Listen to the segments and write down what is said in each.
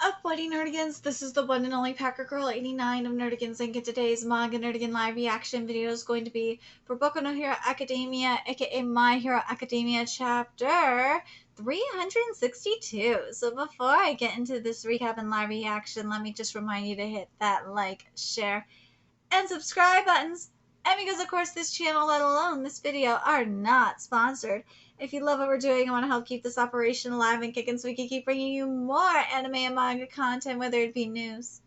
up, Buddy Nerdigans? This is the one and only Packer Girl 89 of Nerdigans, and today's Manga Nerdigan live reaction video is going to be for Boku no Hero Academia, aka My Hero Academia chapter 362. So before I get into this recap and live reaction, let me just remind you to hit that like, share, and subscribe buttons. And because, of course, this channel, let alone this video, are not sponsored. If you love what we're doing and want to help keep this operation alive and kicking so we can keep bringing you more anime and manga content, whether it be news,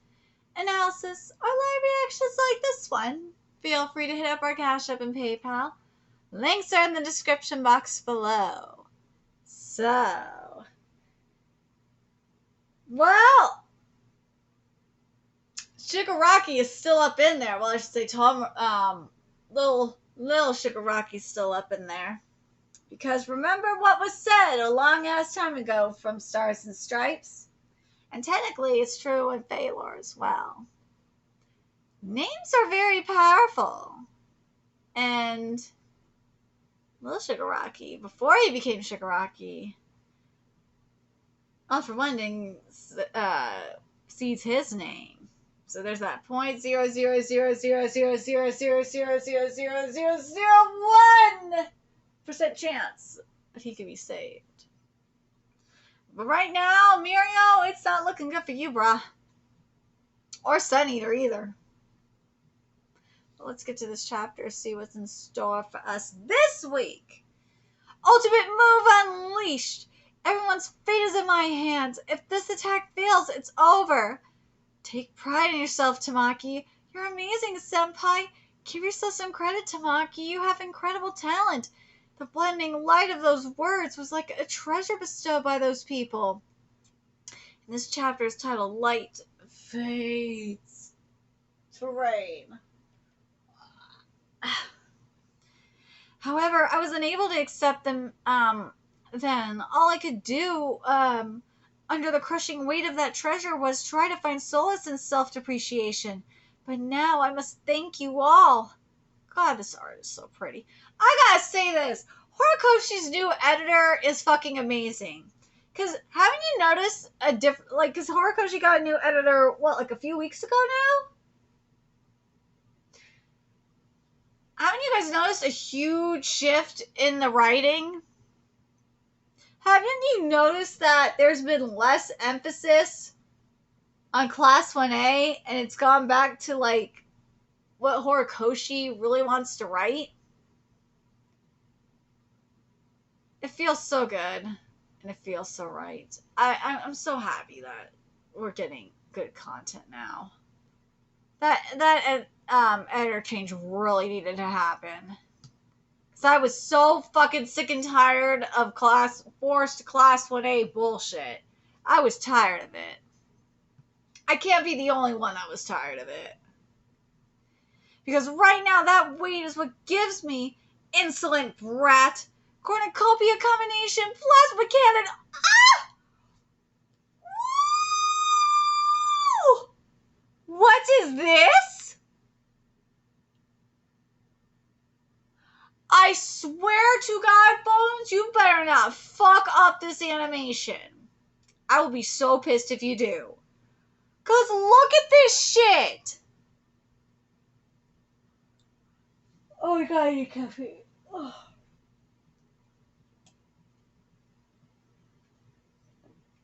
analysis, or live reactions like this one, feel free to hit up our Cash App and PayPal. Links are in the description box below. So, well, Shigaraki is still up in there. Well, I should say little Shigaraki's still up in there. Because remember what was said a long ass time ago from Stars and Stripes? And technically it's true in Thaylor as well. Names are very powerful. And little Shigaraki, before he became Shigaraki, well, for one thing, sees his name. So there's that 0.0000000000001% chance that he could be saved. But right now, Mirio, it's not looking good for you, brah. Or Sun Eater either. But let's get to this chapter, see what's in store for us this week. Ultimate move unleashed. Everyone's fate is in my hands. If this attack fails, it's over. Take pride in yourself, Tamaki. You're amazing, Senpai. Give yourself some credit, Tamaki. You have incredible talent. The blending light of those words was like a treasure bestowed by those people. And this chapter is titled Light Fades to Rain. However, I was unable to accept them then. All I could do under the crushing weight of that treasure was try to find solace in self-depreciation. But now I must thank you all. God, this art is so pretty. I gotta say this. Horikoshi's new editor is fucking amazing. Because haven't you noticed a different... because Horikoshi got a new editor, a few weeks ago now? Haven't you guys noticed a huge shift in the writing? Haven't you noticed that there's been less emphasis on Class 1A and it's gone back to, what Horikoshi really wants to write? It feels so good, and it feels so right. I'm so happy that we're getting good content now. That editor change really needed to happen. I was so fucking sick and tired of forced Class 1A bullshit. I was tired of it. I can't be the only one that was tired of it. Because right now, that weight is what gives me insolent brat, cornucopia combination, plasma cannon. Ah! Woo! What is this? I swear to God, Bones, you better not fuck up this animation. I will be so pissed if you do. Cause look at this shit. Oh my God, I need coffee. Oh.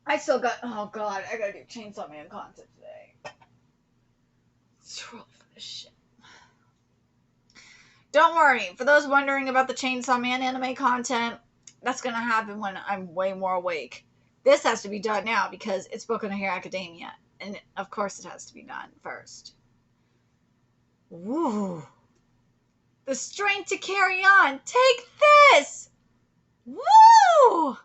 I still got, oh God, I gotta do Chainsaw Man content today. Scroll for this shit. Don't worry, for those wondering about the Chainsaw Man anime content, that's gonna happen when I'm way more awake. This has to be done now because it's Boku no Hero Academia, and of course it has to be done first. Woo! The strength to carry on! Take this! Woo!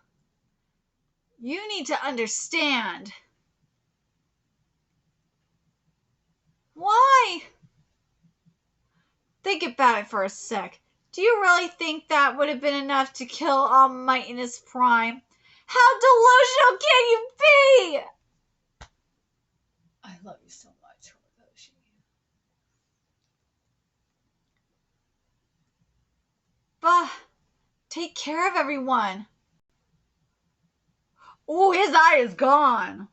You need to understand. Why? Think about it for a sec. Do you really think that would have been enough to kill All Might in his prime? How delusional can you be? I love you so much, Horikoshi. Bah, take care of everyone. Oh, his eye is gone.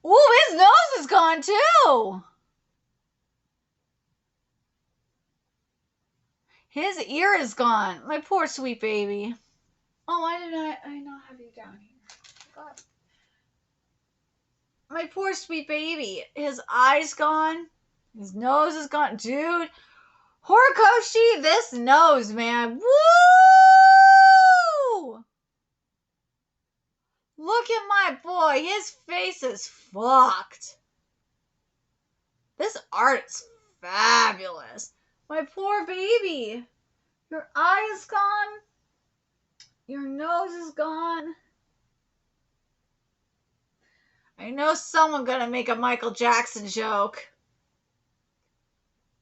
Ooh, his nose is gone too. His ear is gone. My poor sweet baby. Oh, why did I not have you down here? God. My poor sweet baby. His eye's gone. His nose is gone. Dude. Horikoshi, this nose, man. Woo! Look at my boy. His face is fucked. This art is fabulous. My poor baby. Your eye is gone. Your nose is gone. I know someone's gonna make a Michael Jackson joke.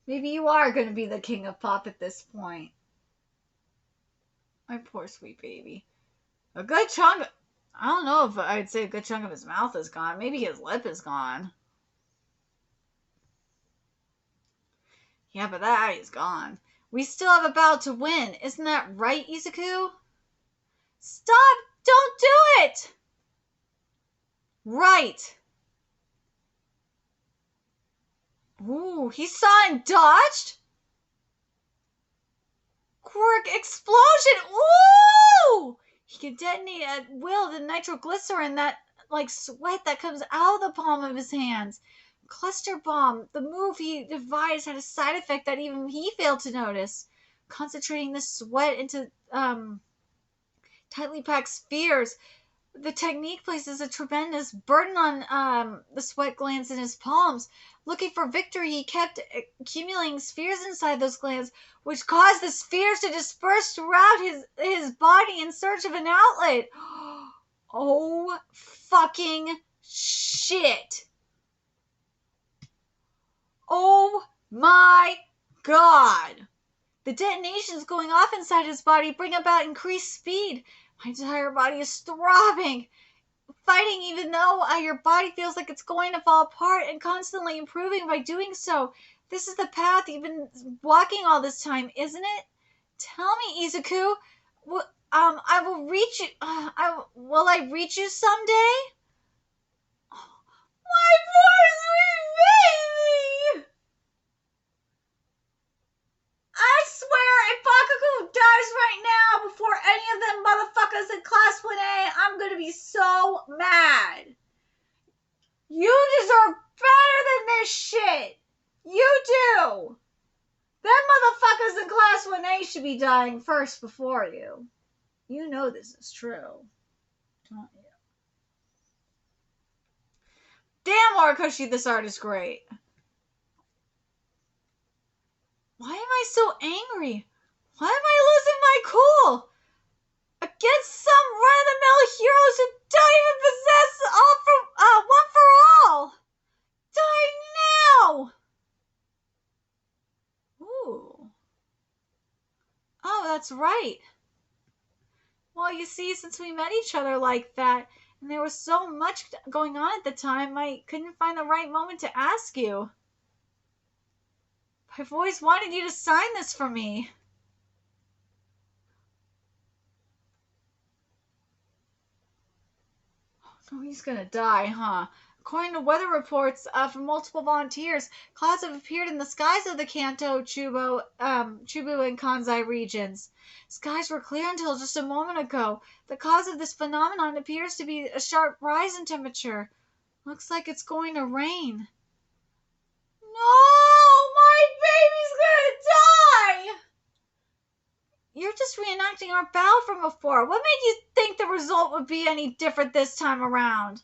Maybe you are gonna be the king of pop at this point. My poor sweet baby. A good chunk. I don't know if I'd say a good chunk of his mouth is gone. Maybe his lip is gone. Yeah, but that eye is gone. We still have a battle to win. Isn't that right, Izuku? Stop! Don't do it! Right. Ooh, he saw and dodged? Quirk explosion! Ooh! He can detonate at will the nitroglycerin, that like sweat that comes out of the palm of his hands. Cluster bomb, the move he devised, had a side effect that even he failed to notice. Concentrating the sweat into tightly packed spheres. The technique places a tremendous burden on the sweat glands in his palms. Looking for victory, he kept accumulating spheres inside those glands, which caused the spheres to disperse throughout his body in search of an outlet. Oh, fucking shit. Oh my god. The detonations going off inside his body bring about increased speed. My entire body is throbbing, fighting even though your body feels like it's going to fall apart, and constantly improving by doing so. This is the path you've been walking all this time, isn't it? Tell me, Izuku. I will reach you. Will I reach you someday? My poor sweet baby! I swear, if Bakugo dies right now before any of them motherfuckers in Class 1A, I'm gonna be so mad. You deserve better than this shit. You do. Them motherfuckers in Class 1A should be dying first before you. You know this is true, don't you? Damn, Horikoshi, this art is great. Why am I so angry? Why am I losing my cool? Against some run-of-the-mill heroes who don't even possess one for all. Die now! Ooh. Oh, that's right. Well, you see, since we met each other like that, and there was so much going on at the time, I couldn't find the right moment to ask you. I've always wanted you to sign this for me. Oh, he's gonna die, huh? According to weather reports from multiple volunteers, clouds have appeared in the skies of the Kanto, Chubu, and Kansai regions. Skies were clear until just a moment ago. The cause of this phenomenon appears to be a sharp rise in temperature. Looks like it's going to rain. No! My baby's gonna die! You're just reenacting our battle from before. What made you think the result would be any different this time around?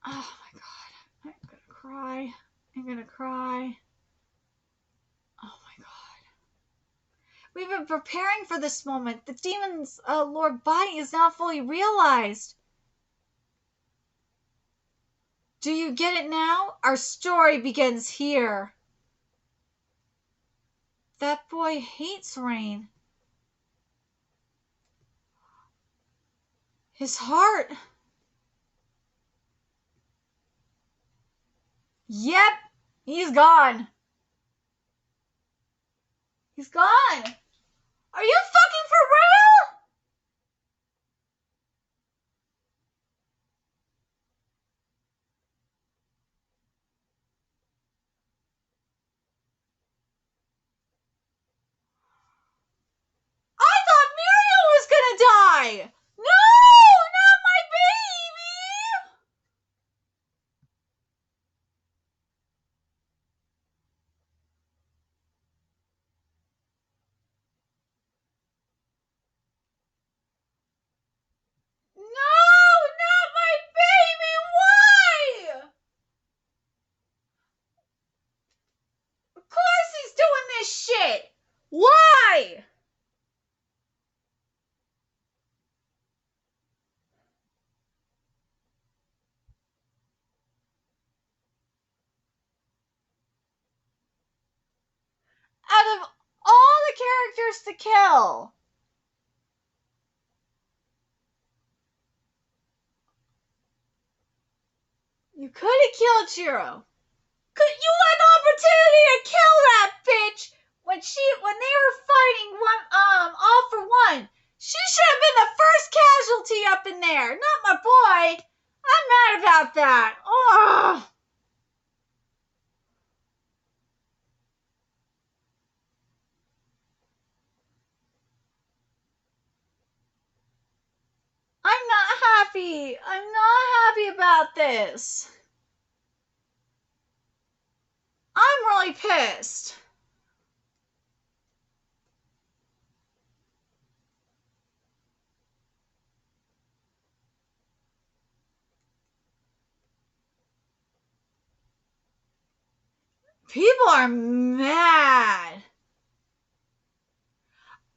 Oh my god. I'm gonna cry. I'm gonna cry. Oh my god. We've been preparing for this moment. The demon's Lord body is now fully realized. Do you get it now? Our story begins here. That boy hates rain. His heart. Yep, he's gone. He's gone. Are you fucking for real? Why? No! Not my baby! No! Not my baby! Why? Of course he's doing this shit! Why? Out of all the characters to kill, you could have killed Chiro. You had the opportunity to kill that bitch when they were fighting all for one. She should have been the first casualty up in there, not my boy. I'm mad about that. Oh. I'm not happy. I'm not happy about this. I'm really pissed. People are mad.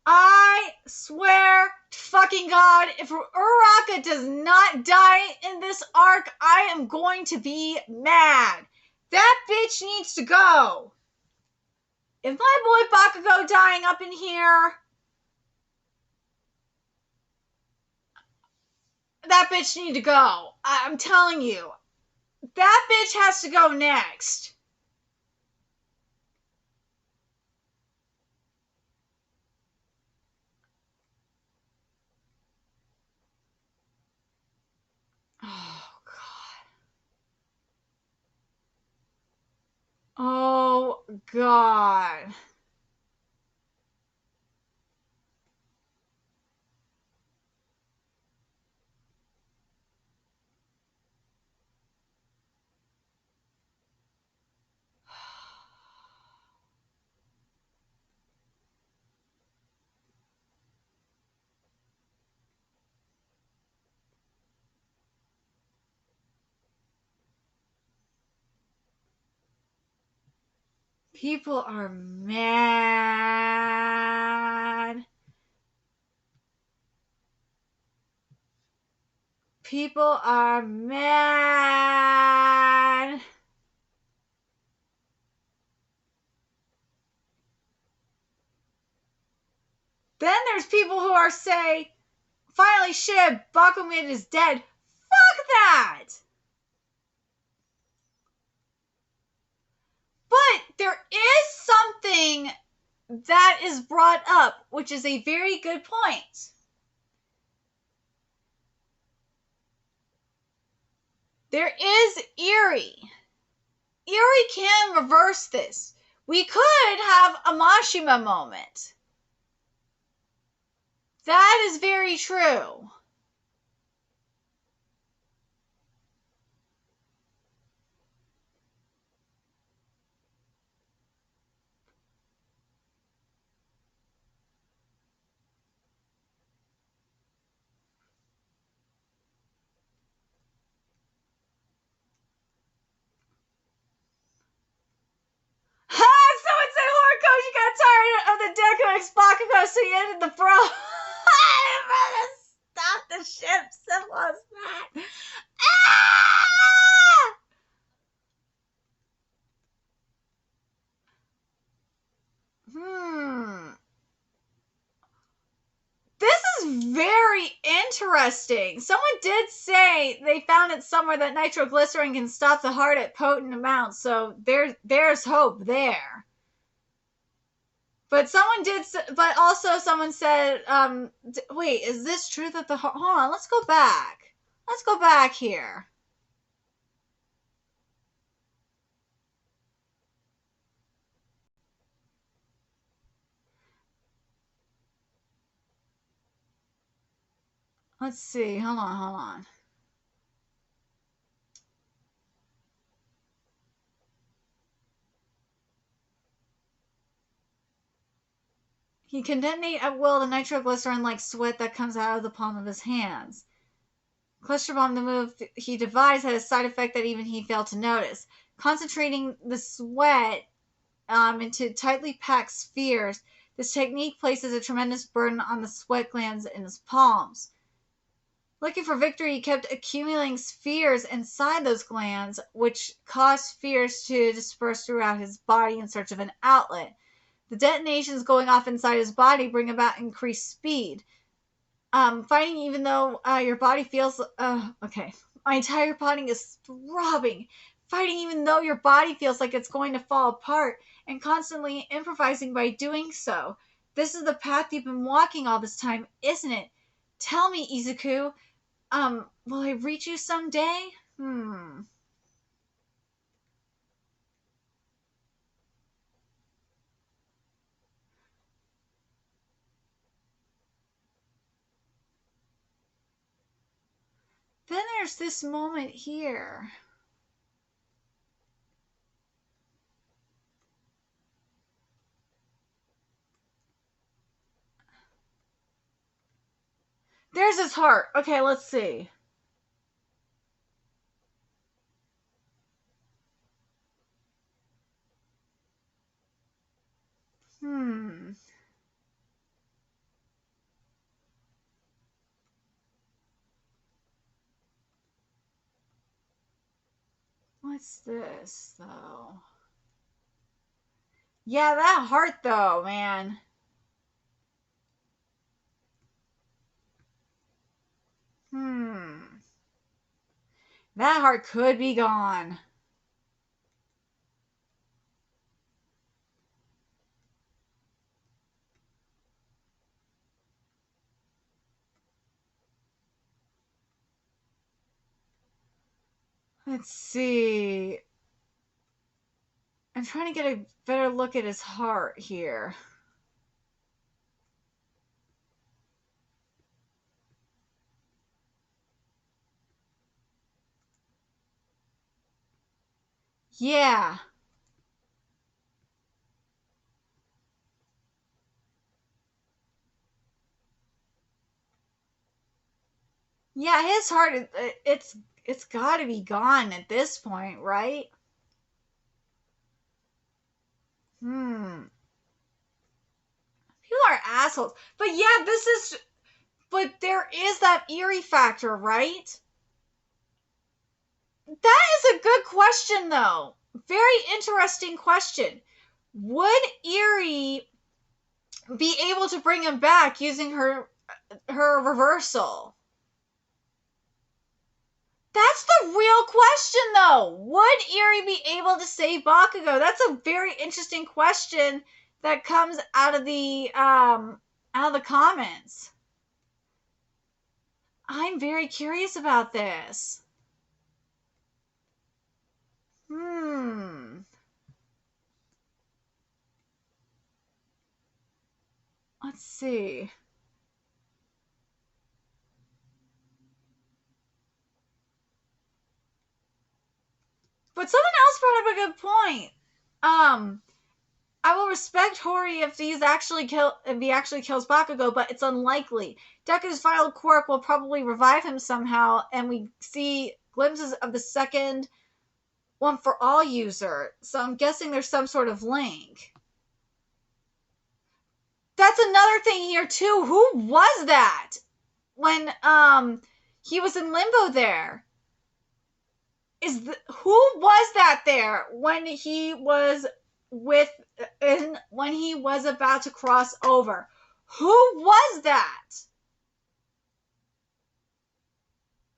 I swear to fucking God, if Uraraka does not die in this arc, I am going to be mad. That bitch needs to go. If my boy Bakugo dying up in here, that bitch need to go. I'm telling you. That bitch has to go next. Oh, God. Oh, God. People are mad. People are mad. Then there's people who are say, finally shit, Bakuman is dead. Fuck that! But there is something that is brought up, which is a very good point. There is Eri. Eri can reverse this. We could have a Mashima moment. That is very true. Someone said Horikoshi got tired of the Deku X Bakugo, so he ended the brawl. Stop the ship. Simple as that. This is very interesting. Someone did say they found it somewhere that nitroglycerin can stop the heart at potent amounts, so there's hope there. But also someone said, wait, is this true that hold on, let's go back. Let's go back here. Let's see. Hold on, hold on. He can detonate at will the nitroglycerin-like sweat that comes out of the palm of his hands. Cluster bomb, the move he devised, had a side effect that even he failed to notice. Concentrating the sweat into tightly packed spheres, this technique places a tremendous burden on the sweat glands in his palms. Looking for victory, he kept accumulating spheres inside those glands, which caused spheres to disperse throughout his body in search of an outlet. The detonations going off inside his body bring about increased speed. Fighting even though your body feels... okay. My entire body is throbbing. Fighting even though your body feels like it's going to fall apart, and constantly improvising by doing so. This is the path you've been walking all this time, isn't it? Tell me, Izuku. Will I reach you someday? Then there's this moment here. There's his heart. Okay, let's see. What's this, though? Yeah, that heart, though, man. That heart could be gone. Let's see. I'm trying to get a better look at his heart here. Yeah. Yeah, his heart, it's got to be gone at this point, right? People are assholes. But yeah, but there is that eerie factor, right? That is a good question, though. Very interesting question. Would Eerie be able to bring him back using her reversal? That's the real question, though. Would Eerie be able to save Bakugo? That's a very interesting question that comes out of the comments. I'm very curious about this. Let's see. But someone else brought up a good point. I will respect Hori if he actually kills Bakugo, but it's unlikely. Deku's final quirk will probably revive him somehow, and we see glimpses of the second One for All user. So I'm guessing there's some sort of link. That's another thing here too. Who was that when he was in limbo there? Who was that there when he was when he was about to cross over? Who was that?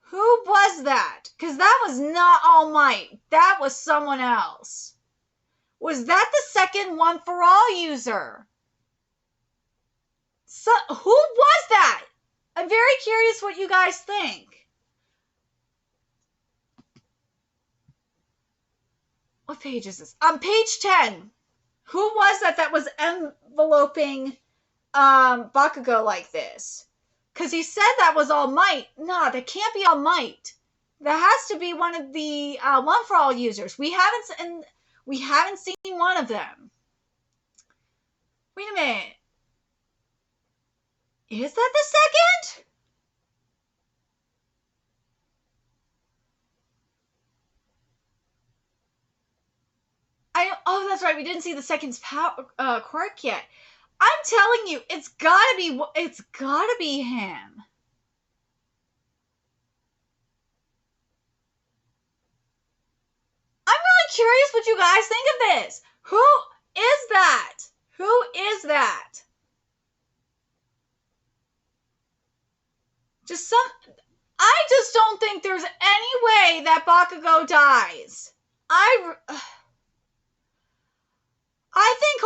Who was that? Because that was not All Might. That was someone else. Was that the second One for All user? So, who was that? I'm very curious what you guys think. What page is this? On page 10. Who was that was enveloping Bakugo like this? Because he said that was All Might. No, that can't be All Might. That has to be one of the One for All users. We haven't seen one of them. Wait a minute. Is that the second? Oh, that's right. We didn't see the second's quirk yet. I'm telling you, it's gotta be him. I'm really curious what you guys think of this. Who is that? Who is that? I just don't think there's any way that Bakugo dies. I think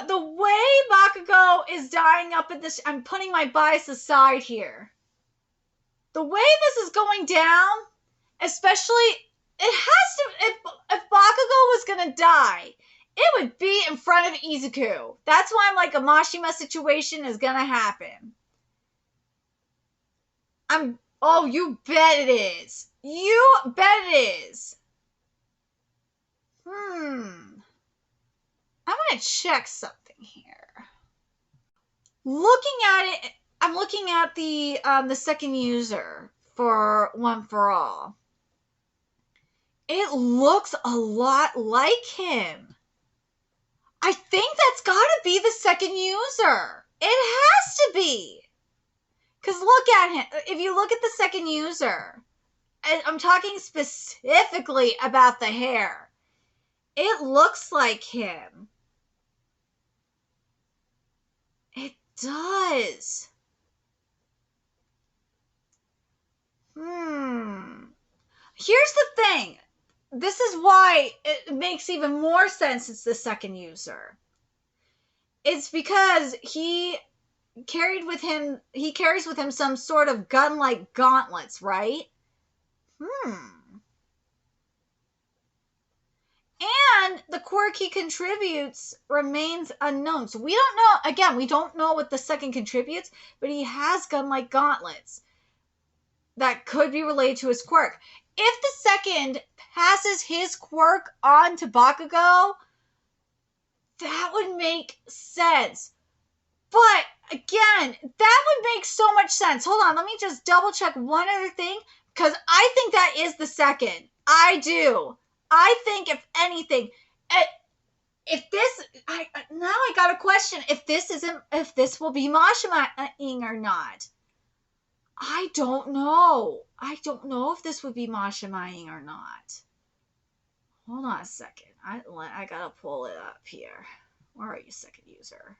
the way Bakugo is dying up at this, I'm putting my bias aside here. The way this is going down, especially, it has to, if Bakugo was gonna die, it would be in front of Izuku. That's why I'm like, a Mashima situation is gonna happen. Oh, you bet it is. You bet it is. I'm gonna check something here. Looking at it, I'm looking at the second user for One for All. It looks a lot like him. I think that's gotta be the second user. It has to be. Because look at him. If you look at the second user, I'm talking specifically about the hair. It looks like him. It does. Here's the thing. This is why it makes even more sense it's the second user. It's because he carries with him some sort of gun-like gauntlets, right? And the quirk he contributes remains unknown. So we don't know, again, we don't know what the second contributes, but he has gun-like gauntlets that could be related to his quirk. If the second passes his quirk on to Bakugo, that would make sense. But again, that would make so much sense. Hold on, let me just double check one other thing, because I think that is the second. I do. I think, if anything, now I got a question. If this will be Mashima-ing or not. I don't know. I don't know if this would be Mashima-ing or not. Hold on a second. I gotta pull it up here. Where are you, second user?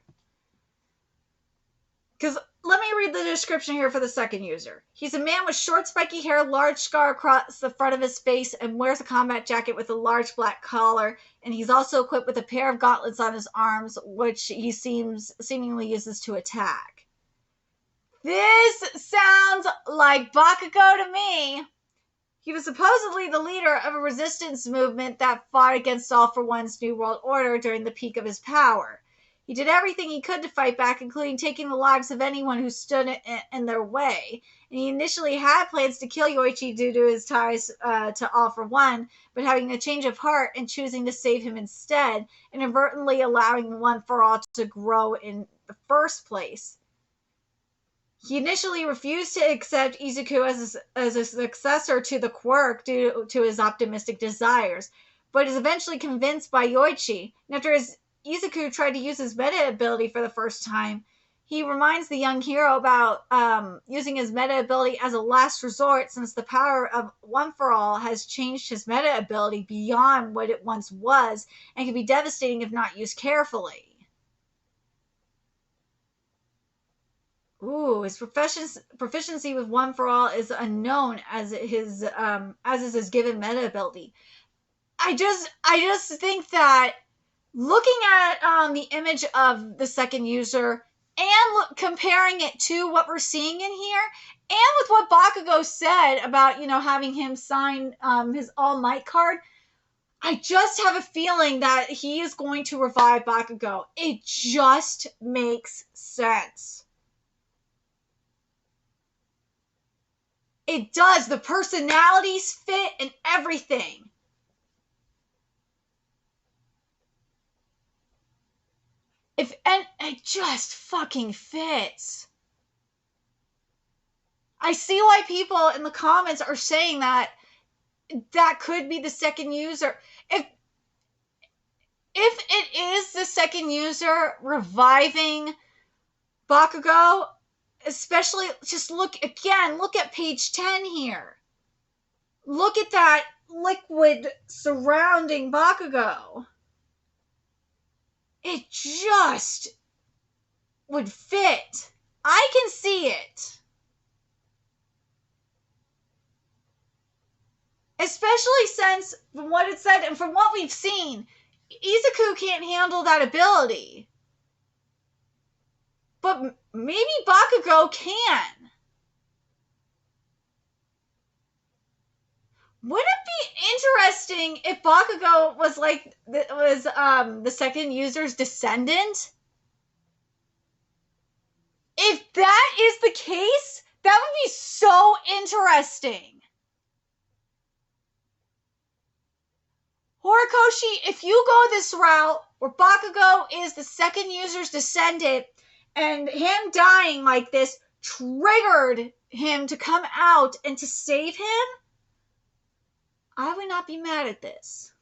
Because let me read the description here for the second user. He's a man with short spiky hair, large scar across the front of his face, and wears a combat jacket with a large black collar. And he's also equipped with a pair of gauntlets on his arms, which he seemingly uses to attack. This sounds like Bakugo to me. He was supposedly the leader of a resistance movement that fought against All for One's New World Order during the peak of his power. He did everything he could to fight back, including taking the lives of anyone who stood in their way. And he initially had plans to kill Yoichi due to his ties to All for One, but having a change of heart and choosing to save him instead, inadvertently allowing One for All to grow in the first place. He initially refused to accept Izuku as a successor to the quirk due to his optimistic desires, but is eventually convinced by Yoichi. And after Izuku tried to use his meta ability for the first time, he reminds the young hero about using his meta ability as a last resort, since the power of One for All has changed his meta ability beyond what it once was and can be devastating if not used carefully. His proficiency with One for All is unknown, as is his given meta ability. I just think that looking at the image of the second user and comparing it to what we're seeing in here, and with what Bakugo said about, having him sign his All Might card, I just have a feeling that he is going to revive Bakugo. It just makes sense. It does. The personalities fit and everything. And it just fucking fits. I see why people in the comments are saying that could be the second user. If it is the second user reviving Bakugo, especially, just look at page 10 here. Look at that liquid surrounding Bakugo. It just would fit. I can see it. Especially since, from what it said and from what we've seen, Izuku can't handle that ability. But maybe Bakugo can. Wouldn't it be interesting if Bakugo was the second user's descendant? If that is the case, that would be so interesting. Horikoshi, if you go this route where Bakugo is the second user's descendant and him dying like this triggered him to come out and to save him, I would not be mad at this.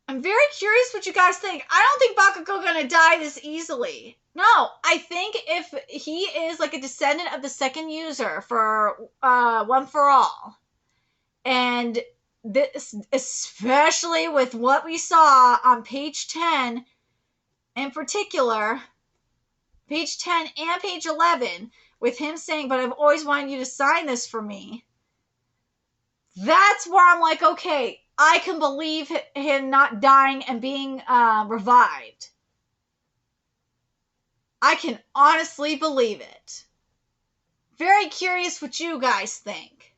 I'm very curious what you guys think. I don't think Bakugo's gonna die this easily. No, I think if he is like a descendant of the second user for One for All, and this, especially with what we saw on page 10 in particular, page 10 and page 11, with him saying, but I've always wanted you to sign this for me. That's where I'm like, okay, I can believe him not dying and being revived. I can honestly believe it. Very curious what you guys think.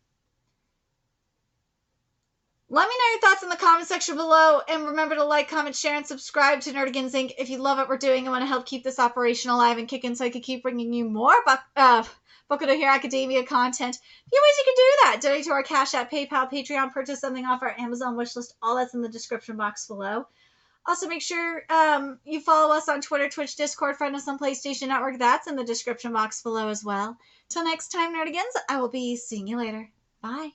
Let me know your thoughts in the comment section below, and remember to like, comment, share, and subscribe to Nerdigans Inc. if you love what we're doing and want to help keep this operation alive and kicking so I can keep bringing you more Boku no Hero Academia content. A few ways you can do that. Donate to our Cash App, PayPal, Patreon, purchase something off our Amazon wishlist. All that's in the description box below. Also, make sure you follow us on Twitter, Twitch, Discord, friend us on PlayStation Network. That's in the description box below as well. Till next time, Nerdigans, I will be seeing you later. Bye.